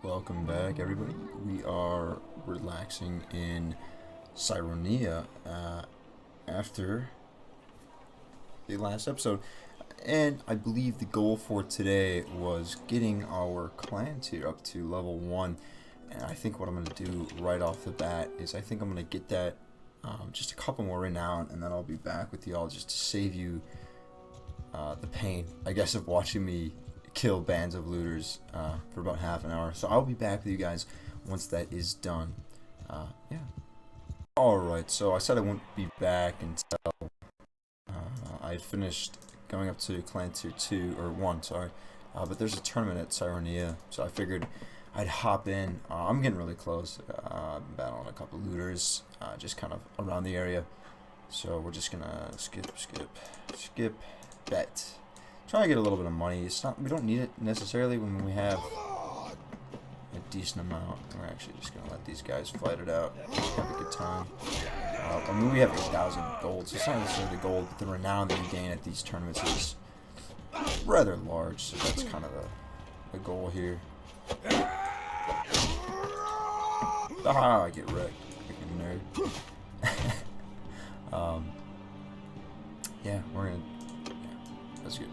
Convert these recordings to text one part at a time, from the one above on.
Welcome back, everybody. We are relaxing in Cyronia after the last episode. And I believe the goal for today was getting our clan tier up to level 1. And I think what I'm going to do right off the bat is I think I'm going to get that just a couple more renown, and then I'll be back with y'all just to save you the pain, I guess, of watching me kill bands of looters for about half an hour. So I'll be back with you guys once that is done. Yeah. Alright, so I said I wouldn't be back until I had finished going up to clan tier 2, or 1, sorry. But there's a tournament at Cyronia, so I figured I'd hop in. I'm getting really close. I've been battling a couple looters just kind of around the area. So we're just gonna skip, bet. Trying to get a little bit of money. It's not, we don't need it necessarily when we have a decent amount. We're actually just gonna let these guys fight it out. Have a good time. I mean, we have 8,000 gold, so it's not necessarily the gold, but the renown that you gain at these tournaments is rather large. So that's kind of the goal here. Ah, I get wrecked. Freaking nerd. Yeah, we're gonna. Yeah, that's good.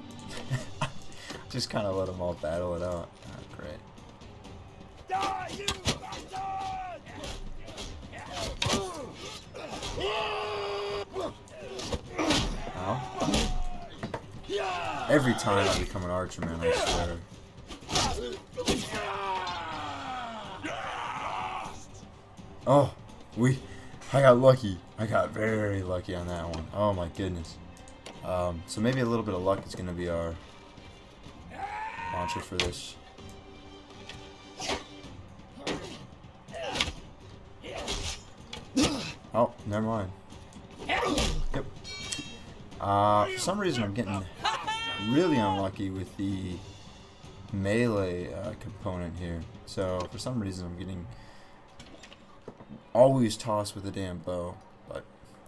Just kind of let them all battle it out. Oh, great. Die, you bastard! Ow. Every time I become an archer, man, I swear. Oh, I got lucky. I got very lucky on that one. Oh my goodness. So maybe a little bit of luck is going to be our launcher for this. Oh, never mind. Yep. For some reason I'm getting really unlucky with the melee component here. So for some reason I'm getting always tossed with a damn bow. But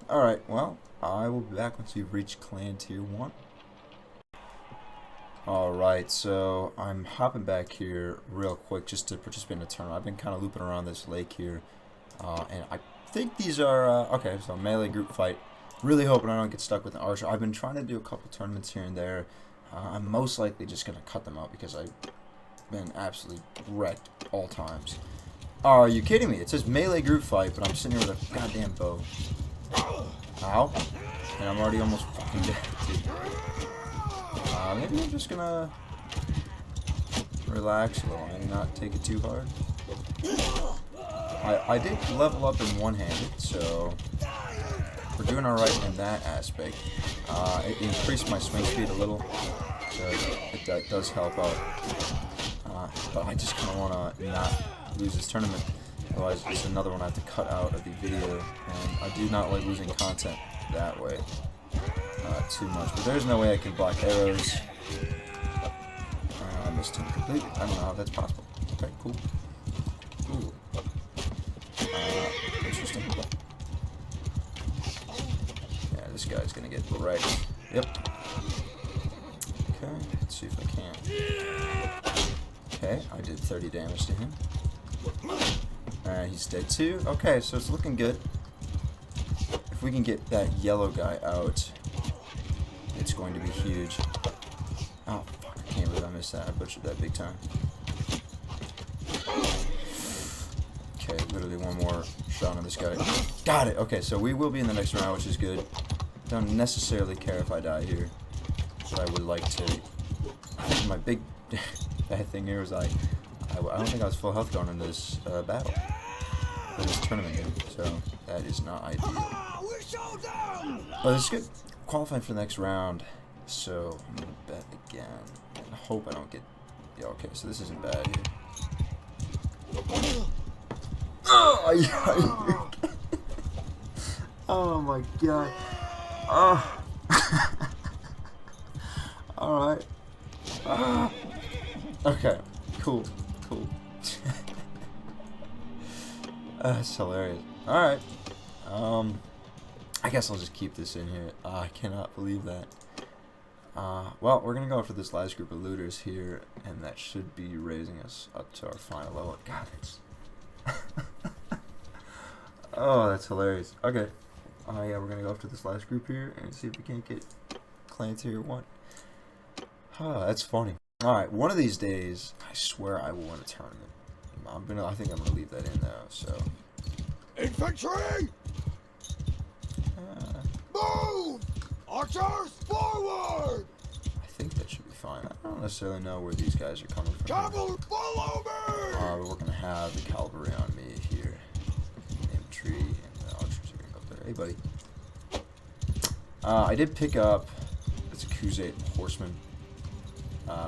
alright, well, I will be back once we've reached clan tier 1. Alright, so I'm hopping back here real quick just to participate in a tournament. I've been kind of looping around this lake here. And I think these are, okay, so melee group fight. Really hoping I don't get stuck with an archer. I've been trying to do a couple tournaments here and there. I'm most likely just going to cut them out because I've been absolutely wrecked all times. Are you kidding me? It says melee group fight, but I'm sitting here with a goddamn bow. Ow. And I'm already almost fucking dead, dude. Maybe I'm just gonna relax a little and not take it too hard. I did level up in one-handed, so we're doing alright in that aspect. It increased my swing speed a little, so that does help out. But I just kind of want to not lose this tournament, otherwise it's another one I have to cut out of the video, and I do not like losing content that way too much. But there's no way I can block arrows. I missed him completely. I don't know how that's possible. Okay, cool. Ooh. Interesting. Yeah, this guy's gonna get wrecked. Yep. Okay, let's see if I can. Okay, I did 30 damage to him. Alright, he's dead too. Okay, so it's looking good. If we can get that yellow guy out, it's going to be huge. Oh, fuck, I can't believe I missed that. I butchered that big time. Okay, literally one more shot on this guy. Got it! Okay, so we will be in the next round, which is good. Don't necessarily care if I die here, but I would like to. My big bad thing here is I don't think I was full health going into this battle. For this tournament here, so that is not ideal. But it's good. Qualified for the next round, so I'm gonna bet again and hope I don't get. Yeah, okay, so this isn't bad here. Oh, oh my god. Oh. Alright. Okay, cool. That's hilarious. Alright. I guess I'll just keep this in here. I cannot believe that. Well, we're gonna go for this last group of looters here, and that should be raising us up to our final level. God, it's oh, that's hilarious. Okay, yeah, we're gonna go after this last group here and see if we can't get clan tier 1. That's funny. All right, one of these days, I swear I will win a tournament. I think I'm gonna leave that in though. So, infantry, move! Archers, forward! I think that should be fine. I don't necessarily know where these guys are coming from. Cavalry, follow me! We're gonna have the cavalry on me here. Infantry and the archers are gonna go up there. Hey, buddy. I did pick up this Crusade horseman,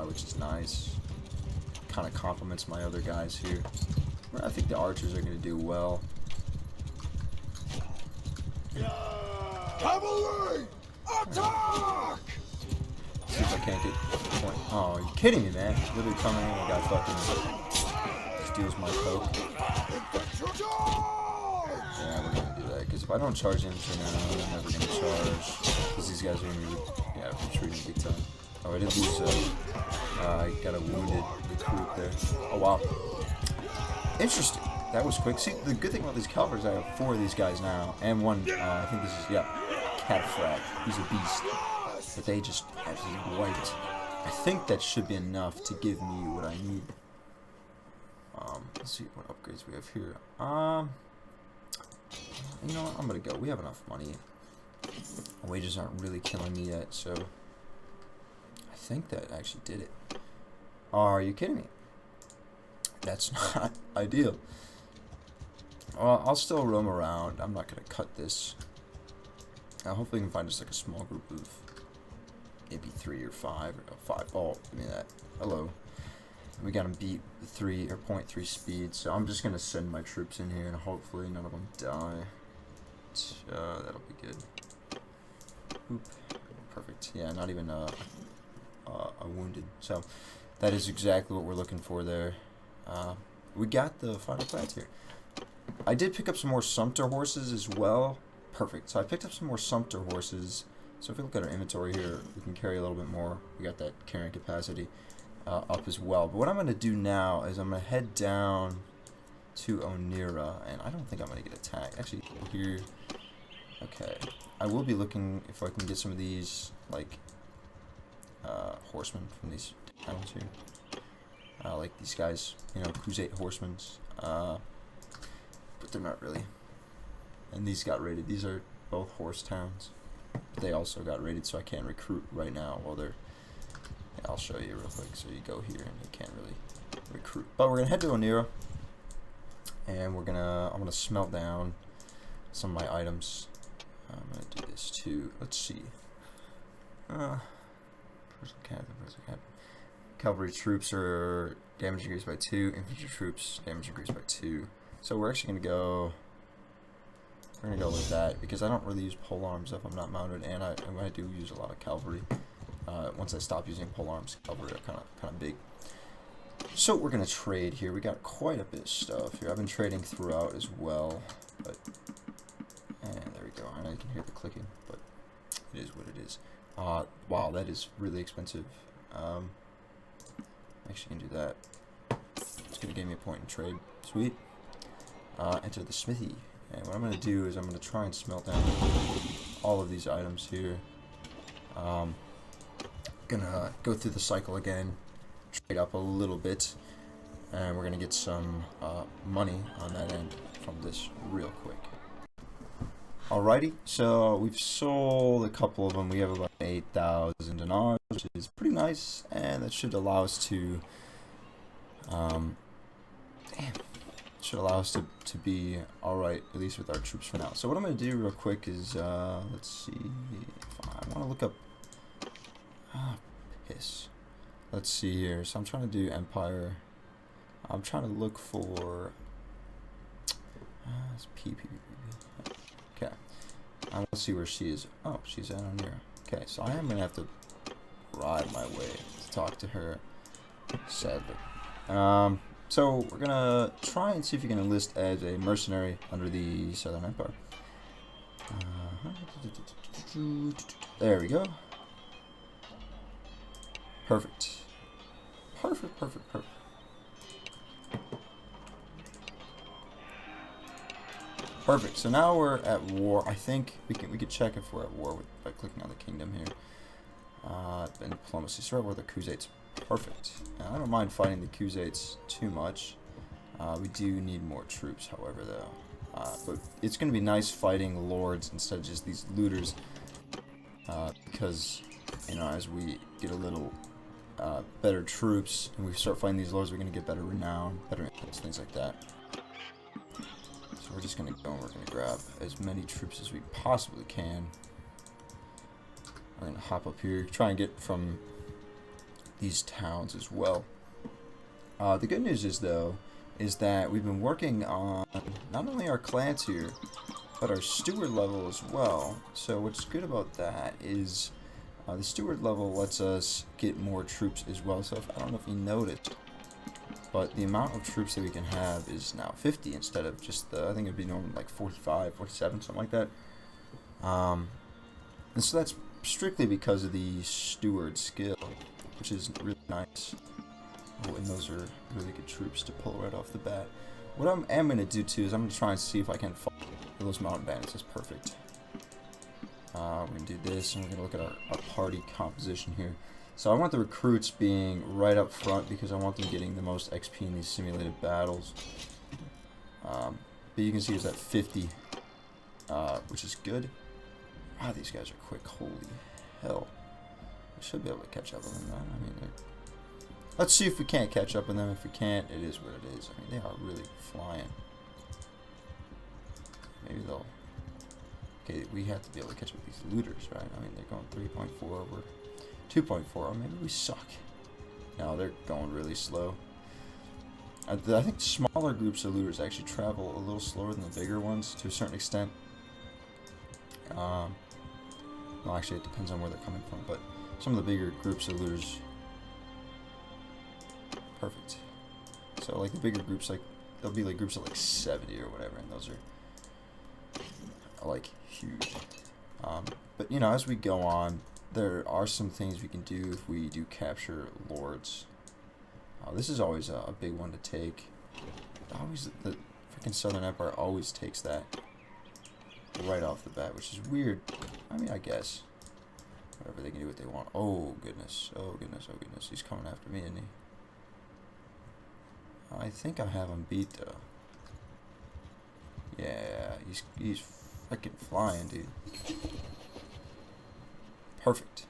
which is nice. Kind of complements my other guys here. I think the archers are gonna do well. Cavalry, attack! See if I can't get the point. Oh, are you kidding me, man? Literally coming in and got fucking steals my coke. Yeah, we're gonna do that, because if I don't charge infantry now, I'm never gonna charge. Because these guys are gonna be retreating big time. Oh, I did lose I got a wounded recruit there. Oh, wow. Interesting. That was quick. See, the good thing about these calibers, I have 4 of these guys now, and one, I think this is, Cataphrag. He's a beast. But they just absolutely wiped. I think that should be enough to give me what I need. Let's see what upgrades we have here. You know what? I'm gonna go. We have enough money. Wages aren't really killing me yet, so I think that actually did it. Are you kidding me? That's not ideal. Well, I'll still roam around. I'm not gonna cut this. Hopefully we can find just like a small group of maybe 3 or 5 or 5. Oh, give me that. Hello. We got them beat 3 or 0.3 speed, so I'm just gonna send my troops in here and hopefully none of them die. That'll be good. Oop. Perfect. Yeah, not even a wounded. So that is exactly what we're looking for there. We got the final class here. I did pick up some more Sumpter horses as well. Perfect. So I picked up some more Sumpter horses. So if we look at our inventory here, we can carry a little bit more. We got that carrying capacity up as well. But what I'm going to do now is I'm going to head down to Onira, and I don't think I'm going to get attacked. Actually, here, okay. I will be looking if I can get some of these, like, horsemen from these towns here. Like these guys, you know, Crusade horsemen. But they're not really. And these got raided. These are both horse towns. But they also got raided, so I can't recruit right now while they're... Yeah, I'll show you real quick. So you go here and you can't really recruit. But we're going to head to Onira. And I'm going to smelt down some of my items. I'm going to do this too. Let's see. Personal captain. Cavalry troops are damage increased by 2. Infantry troops damage increased by 2. So we're actually going to go... We're going to go with that, because I don't really use polearms if I'm not mounted, and I do use a lot of cavalry. Once I stop using polearms, cavalry are kind of big. So we're going to trade here. We got quite a bit of stuff here. I've been trading throughout as well, but... And there we go. I know you can hear the clicking, but it is what it is. Wow, that is really expensive. Actually can do that. It's going to give me a point in trade. Sweet. Enter the smithy. And what I'm going to do is I'm going to try and smelt down all of these items here. Gonna go through the cycle again, trade up a little bit, and we're going to get some money on that end from this real quick. Alrighty, so we've sold a couple of them. We have about 8,000 dinars, which is pretty nice, and that should allow us to should allow us to be alright, at least with our troops for now. So what I'm going to do real quick is, let's see, if I want to look up, piss. Let's see here, so I'm trying to do Empire. I'm trying to look for, it's okay, I want to see where she is. Oh, she's at Onira. Okay, so I am going to have to ride my way to talk to her, sadly. So we're gonna try and see if you can enlist as a mercenary under the Southern Empire. There we go. Perfect. Perfect, perfect, perfect. Perfect. So now we're at war. I think we could check if we're at war by clicking on the kingdom here. And diplomacy. So we're at war with the Khuzaits. Perfect. Now, I don't mind fighting the Khuzaits too much. We do need more troops, however, though. But it's going to be nice fighting lords instead of just these looters. Because, you know, as we get a little better troops and we start fighting these lords, we're going to get better renown, better influence, things like that. So we're just going to go and we're going to grab as many troops as we possibly can. We're going to hop up here, try and get from these towns as well. The good news is, though, is that we've been working on not only our clans here, but our steward level as well. So what's good about that is the steward level lets us get more troops as well. So I don't know if you noticed, but the amount of troops that we can have is now 50 instead of just I think it'd be normally like 45, 47, something like that. And so that's strictly because of the steward skill, which is really nice. Oh, and those are really good troops to pull right off the bat. What I am going to do too is I'm going to try and see if I can fight those mountain bandits. That's perfect. We're going to do this, and we're going to look at our party composition here. So I want the recruits being right up front because I want them getting the most XP in these simulated battles. But you can see it's at 50, which is good. Wow, these guys are quick. Holy hell. We should be able to catch up with them, man. I mean, let's see if we can't catch up with them. If we can't, it is what it is. I mean, they are really flying. Maybe they'll... Okay, we have to be able to catch up with these looters, right? I mean, they're going 3.4, we're 2.4. Or maybe we suck. No, they're going really slow. I think smaller groups of looters actually travel a little slower than the bigger ones to a certain extent. Well, actually, it depends on where they're coming from, but some of the bigger groups of looters... Perfect. So, like, the bigger groups, like, there'll be, like, groups of, like, 70 or whatever, and those are, like, huge. But, you know, as we go on, there are some things we can do if we do capture lords. This is always a big one to take. The freaking Southern Empire always takes that right off the bat, which is weird. I mean, I guess. Whatever, they can do what they want. Oh, goodness. Oh, goodness. Oh, goodness. He's coming after me, isn't he? I think I have him beat, though. Yeah, he's freaking flying, dude. Perfect.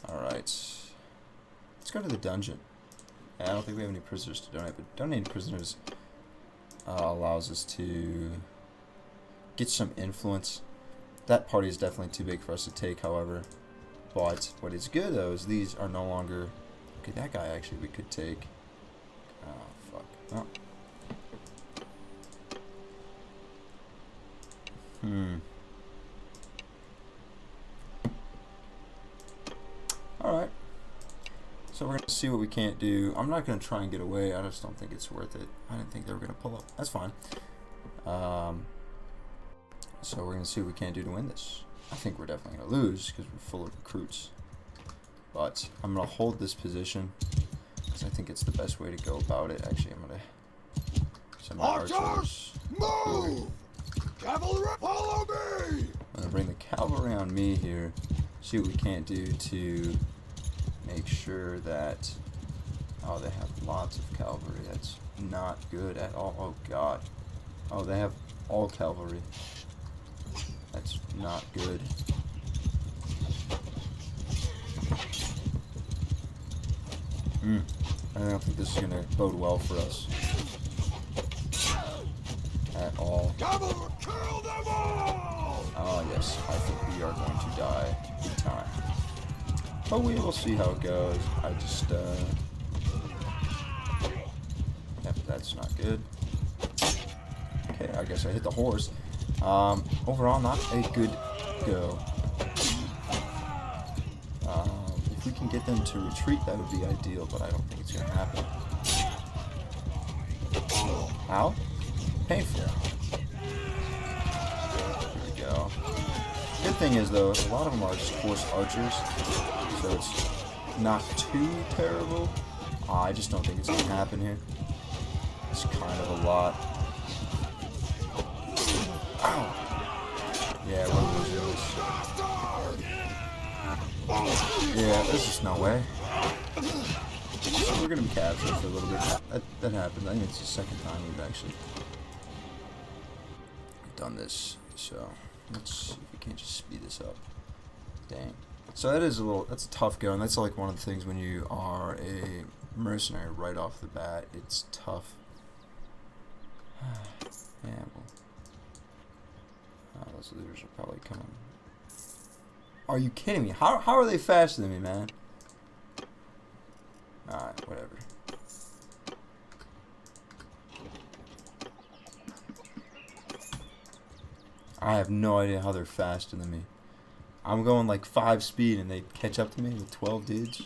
Alright. Let's go to the dungeon. I don't think we have any prisoners to donate, but donating prisoners allows us to get some influence. That party is definitely too big for us to take, however. But what is good, though, is these are no longer... Okay, that guy actually we could take. Oh, fuck. Oh. Alright. So we're going to see what we can't do. I'm not going to try and get away. I just don't think it's worth it. I didn't think they were going to pull up. That's fine. So we're going to see what we can't do to win this. I think we're definitely going to lose because we're full of recruits. But I'm going to hold this position because I think it's the best way to go about it. Actually, I'm going to send my archers. Move! Cavalry, follow me! I'm going to bring the cavalry on me here. See what we can't do to make sure that... Oh, they have lots of cavalry. That's not good at all. Oh, God. Oh, they have all cavalry. That's not good. I don't think this is going to bode well for us. At all. Cavalry, kill them all! Oh, yes. I think we are going to die big time. But we will see how it goes. I just, Yep, that's not good. Okay, I guess I hit the horse. Overall, not a good go. If we can get them to retreat, that would be ideal, but I don't think it's going to happen. Ow. Painful. Here we go. Good thing is though, a lot of them are just horse archers, so it's not too terrible. I just don't think it's gonna happen here. It's kind of a lot. Ow! Yeah, we're losing this. Yeah, there's just no way. So we're gonna be captured for a little bit. That happened. I think it's the second time we've actually done this. So let's see if we can't just speed this up. Dang. So that is that's a tough go, and that's like one of the things when you are a mercenary right off the bat. It's tough. Yeah, well, those looters are probably coming. Are you kidding me? How are they faster than me, man? Alright, whatever. I have no idea how they're faster than me. I'm going like 5 speed and they catch up to me with 12 dudes.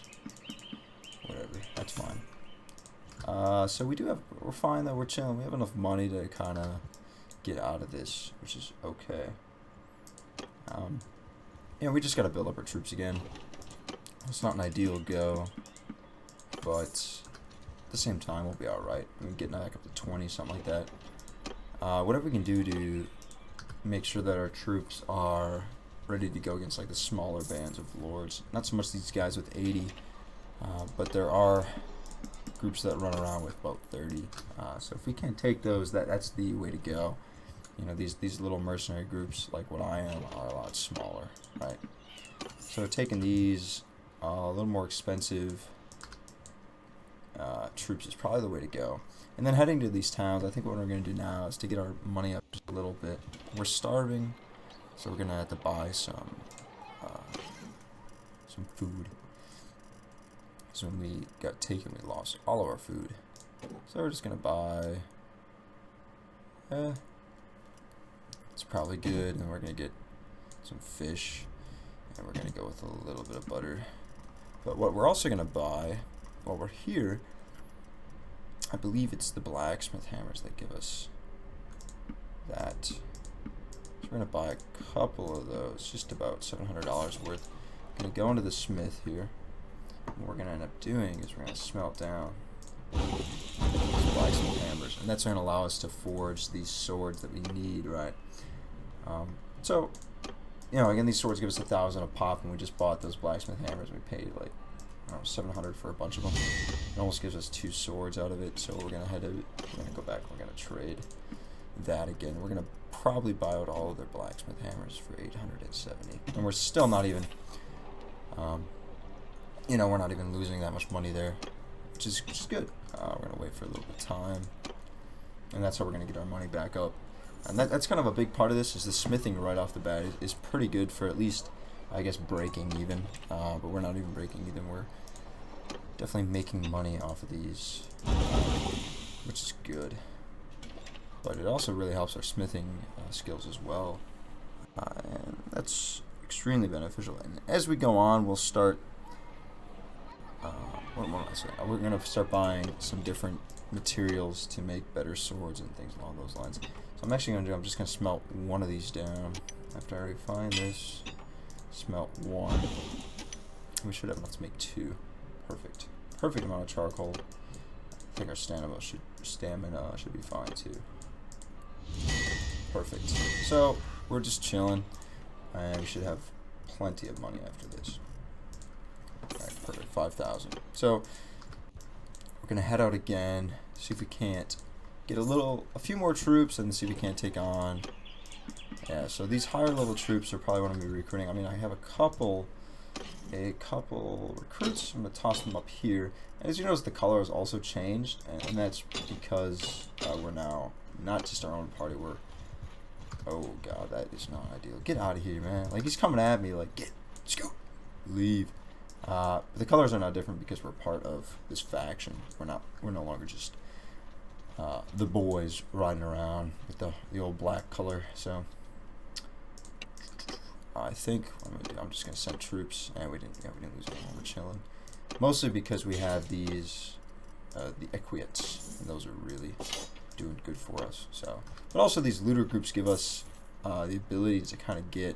Whatever, that's fine. So we're fine though, we're chilling. We have enough money to kind of get out of this, which is okay. We just got to build up our troops again. It's not an ideal go, but at the same time, we'll be alright. I mean, getting back up to 20, something like that. Whatever we can do to make sure that our troops are ready to go against like the smaller bands of lords. Not so much these guys with 80, but there are groups that run around with about 30. So if we can't take those, that's the way to go. You know, these little mercenary groups, like what I am, are a lot smaller, right? So taking these a little more expensive troops is probably the way to go. And then heading to these towns, I think what we're going to do now is to get our money up just a little bit. We're starving, so we're going to have to buy some food. So when we got taken, we lost all of our food. So we're just going to buy... it's probably good, and we're going to get some fish, and we're going to go with a little bit of butter. But what we're also going to buy, while we're here, I believe it's the blacksmith hammers that give us that. So we're going to buy a couple of those, just about $700 worth. Going to go into the smith here. And what we're going to end up doing is we're going to smelt down these blacksmith hammers, and that's going to allow us to forge these swords that we need, right? So, again, these swords give us 1,000 a pop, and we just bought those blacksmith hammers. We paid like, I don't know, 700 for a bunch of them. It almost gives us 2 swords out of it. So we're gonna go back. We're gonna trade that again. We're gonna probably buy out all of their blacksmith hammers for 870, and we're still not even, we're not even losing that much money there, which is good. We're gonna wait for a little bit of time, and that's how we're gonna get our money back up. And that's kind of a big part of this, is the smithing right off the bat is pretty good for at least, I guess, breaking even. But we're not even breaking even. We're definitely making money off of these, which is good. But it also really helps our smithing skills as well. And that's extremely beneficial. And as we go on, we'll start... what am I saying? We're going to start buying some different materials to make better swords and things along those lines. So I'm actually going to I'm just going to smelt one of these down. After I already find this, smelt 1. We should have enough to make 2. Perfect. Perfect amount of charcoal. I think our stamina should be fine too. Perfect. So we're just chilling, and we should have plenty of money after this. Alright, perfect. 5,000. So we're gonna head out again, see if we can't get a few more troops, and see if we can't take on. Yeah, so these higher level troops are probably what I'm gonna be recruiting. I mean, I have a couple recruits. I'm gonna toss them up here. And as you notice, the color has also changed, and that's because we're now not just our own party. Oh god, that is not ideal. Get out of here, man. Like, he's coming at me. Like, let's go, leave. But the colors are now different because we're part of this faction. We're no longer just the boys riding around with the old black color. So I think what I'm gonna do, I'm just gonna send troops, and we didn't lose anyone. We're chilling, mostly because we have these the equites, and those are really doing good for us. So, but also these looter groups give us the ability to kind of get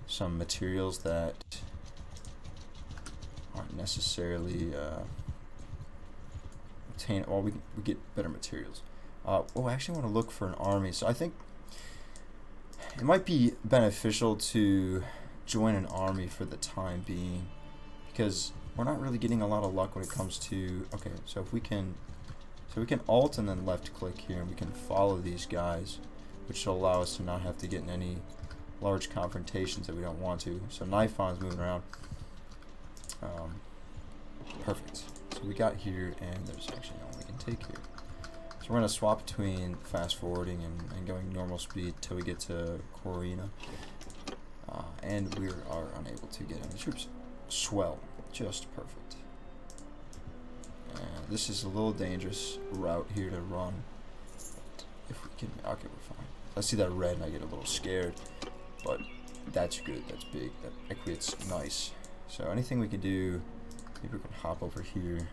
some materials that aren't necessarily obtain. Well, we get better materials. Oh, I actually want to look for an army. So I think it might be beneficial to join an army for the time being, because we're not really getting a lot of luck when it comes to. Okay, so if we can, we can alt and then left click here, and we can follow these guys, which will allow us to not have to get in any large confrontations that we don't want to. So Niffon's moving around. Perfect. So we got here, and there's actually no one we can take here. So we're going to swap between fast forwarding and going normal speed till we get to Corina. And we are unable to get any troops. Swell. Just perfect. And this is a little dangerous route here to run. If we can, okay, we're fine. I see that red and I get a little scared, but that's good. That's big. That equates nice. So anything we can do, maybe we can hop over here.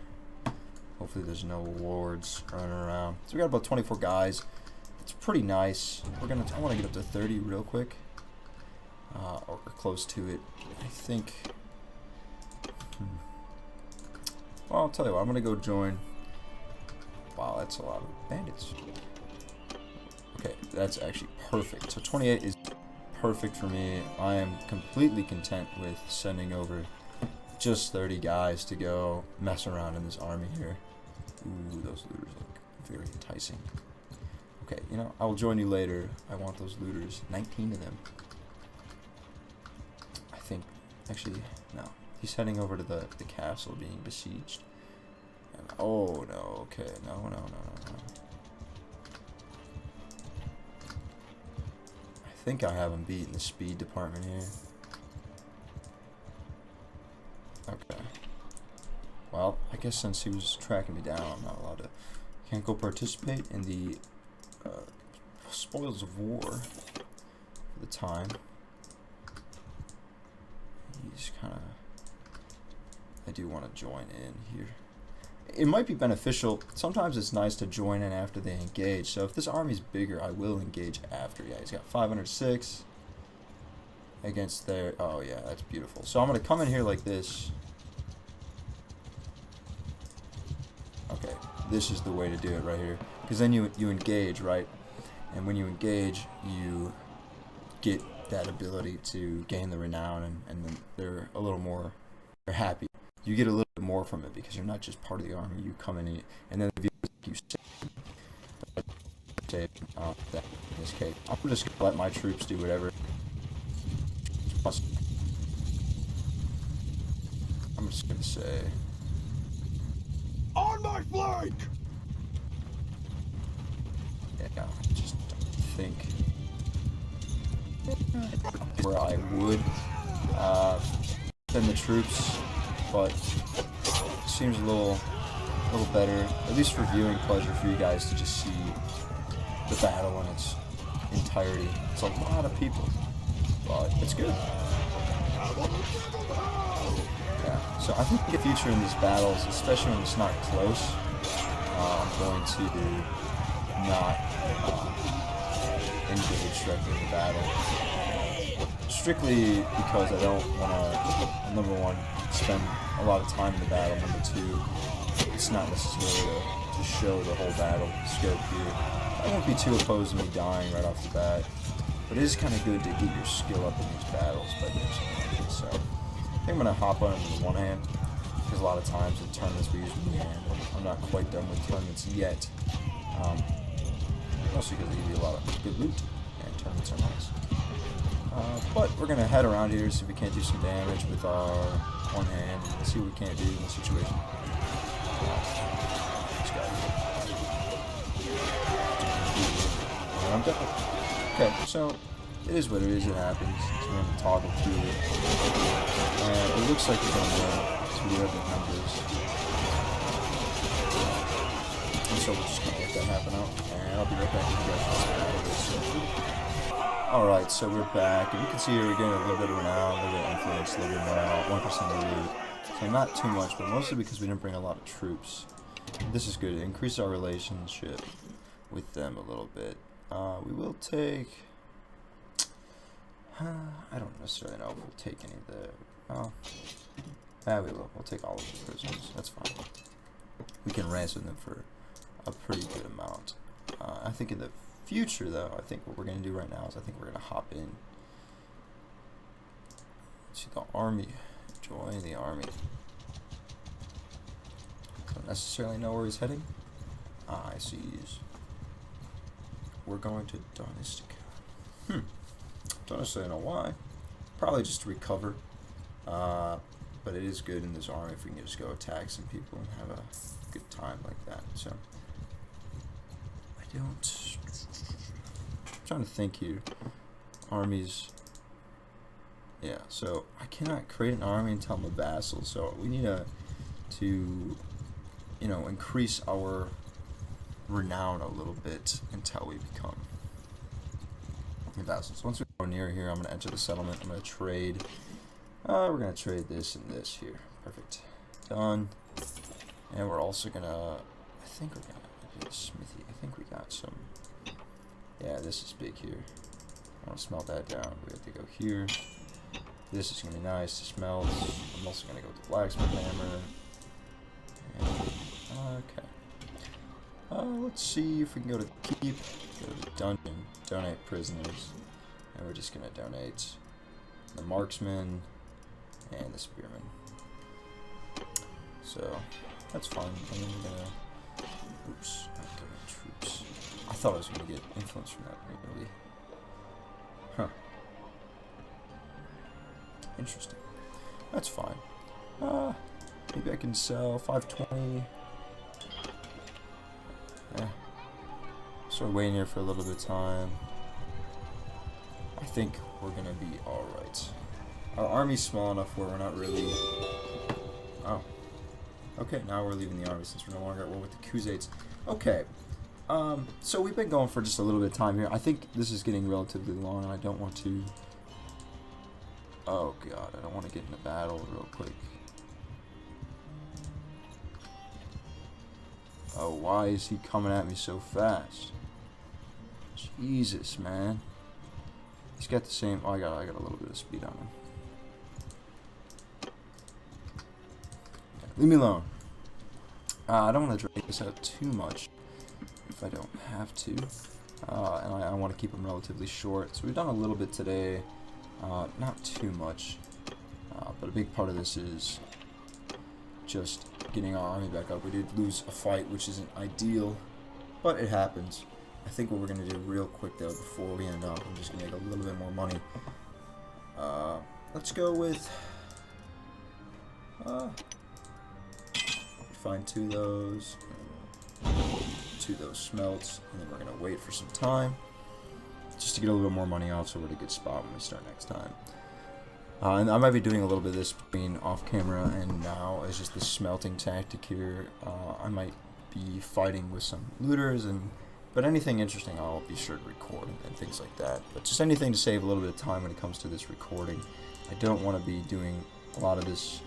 Hopefully there's no lords running around. So we got about 24 guys. It's pretty nice. I want to get up to 30 real quick, or close to it. I think. Well, I'll tell you what. I'm gonna go join. Wow, that's a lot of bandits. Okay, that's actually perfect. So 28 is perfect for me. I am completely content with sending over just 30 guys to go mess around in this army here. Ooh, those looters look very enticing. Okay, you know, I will join you later. I want those looters. 19 of them. I think, actually, no. He's heading over to the castle being besieged. And, oh, no, okay. No. I think I have him beat in the speed department here. Okay. Well, I guess since he was tracking me down, I'm not allowed to. Can't go participate in the spoils of war for the time. He's kind of. I do want to join in here. It might be beneficial. Sometimes it's nice to join in after they engage. So if this army's bigger, I will engage after. Yeah, he's got 506 against their. Oh yeah, that's beautiful. So I'm gonna come in here like this. Okay, this is the way to do it right here. Because then you engage, right? And when you engage, you get that ability to gain the renown, and then they're a little more. They're happy. You get a little bit more from it because you're not just part of the army. You come in and then you say that in this case. I'm just gonna let my troops do whatever. I'm just gonna say. On my flank! Yeah, I just don't think where I would send the troops, but it seems a little better, at least for viewing pleasure, for you guys to just see the battle in its entirety. It's a lot of people, but it's good. Yeah, so I think the future in these battles, especially when it's not close, I'm going to not engage directly in the battle. Strictly because I don't want to, number one, spend a lot of time in the battle. Number two, it's not necessarily to show the whole battle scope here. I won't be too opposed to me dying right off the bat, but it is kind of good to get your skill up in these battles by doing something like this. So I think I'm going to hop on with one hand, because a lot of times in tournaments we use one hand. I'm not quite done with tournaments yet. Mostly because they give you a lot of good loot, and tournaments are nice. But we're going to head around here, see if we can't do some damage with our one hand, and see what we can't do in this situation. This guy. And I'm done. Okay, so it is what it is, it happens. So we're going to toggle through it. And it looks like we're going to win, so we have the numbers. And so we're just going to let that happen out, and I'll be right back with you guys. Alright, so we're back, and you can see here we're getting a little bit of renown, a little bit of influence, a little bit of morale, 1% of the loot. So not too much, but mostly because we didn't bring a lot of troops. This is good. It increases our relationship with them a little bit. We will take... I don't necessarily know if we'll take any of the... Oh. We will. We'll take all of the prisoners. That's fine. We can ransom them for a pretty good amount. I think in the future, though, I think what we're going to do right now is I think we're going to hop in to the army. Join the army. Don't necessarily know where he's heading. I see he's... We're going to Donistica. Don't necessarily know why. Probably just to recover. But it is good in this army if we can just go attack some people and have a good time like that. So I don't... I'm trying to think here. Armies... Yeah, so I cannot create an army until I'm a vassal, so we need to you know, increase our renown a little bit until we become vassals. Once we go near here, I'm going to enter the settlement. I'm going to trade. We're going to trade this and this here. Perfect. Done. And we're also going to... I think we're going to do a smithy. I think we got some... Yeah, this is big here. I want to smelt that down. We have to go here. This is going to be nice to smelt. I'm also going to go with the blacksmith hammer. And, okay. Let's see if we can go to the keep, go to the dungeon, donate prisoners, and we're just going to donate the marksman and the spearman. So, that's fine. And then we're going to... Oops, not donate troops. I thought I was going to get influence from that, really. Huh. Interesting. That's fine. Maybe I can sell 520. Yeah. So we're waiting here for a little bit of time. I think we're gonna be alright. Our army's small enough where we're not really... Oh. Okay, now we're leaving the army since we're no longer at war with the Khuzaits. Okay. So we've been going for just a little bit of time here. I think this is getting relatively long and I don't want to... Oh god, I don't want to get into battle real quick. Oh, why is he coming at me so fast? Jesus, man. He's got the same... Oh, I got a little bit of speed on him. Leave me alone. I don't want to drag this out too much if I don't have to. And I want to keep them relatively short. So we've done a little bit today. Not too much. But a big part of this is just getting our army back up. We did lose a fight, which isn't ideal, but it happens. I think what we're going to do real quick, though, before we end up, I'm just going to make a little bit more money. Let's go with... find 2 of those. 2 of those smelts. And then we're going to wait for some time. Just to get a little bit more money off so we're at a good spot when we start next time. And I might be doing a little bit of this between off camera and now as just the smelting tactic here. I might be fighting with some looters, but anything interesting I'll be sure to record and things like that. But just anything to save a little bit of time when it comes to this recording. I don't want to be doing a lot of this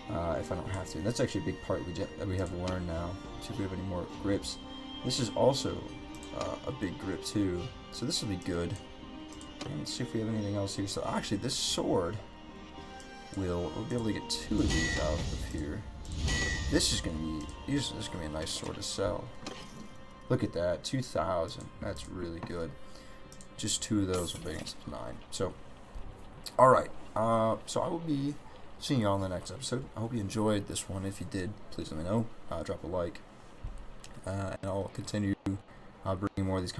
if I don't have to. That's actually a big part that we have learned now. See if we have any more grips. This is also a big grip too, so this will be good. And let's see if we have anything else here. So actually, this sword we'll be able to get 2 of these out of here. This is gonna be a nice sword to sell. Look at that, 2,000. That's really good. Just 2 of those will bring us to 9. So, all right. So I will be seeing you all in the next episode. I hope you enjoyed this one. If you did, please let me know. Drop a like, and I'll continue bringing more of these kinds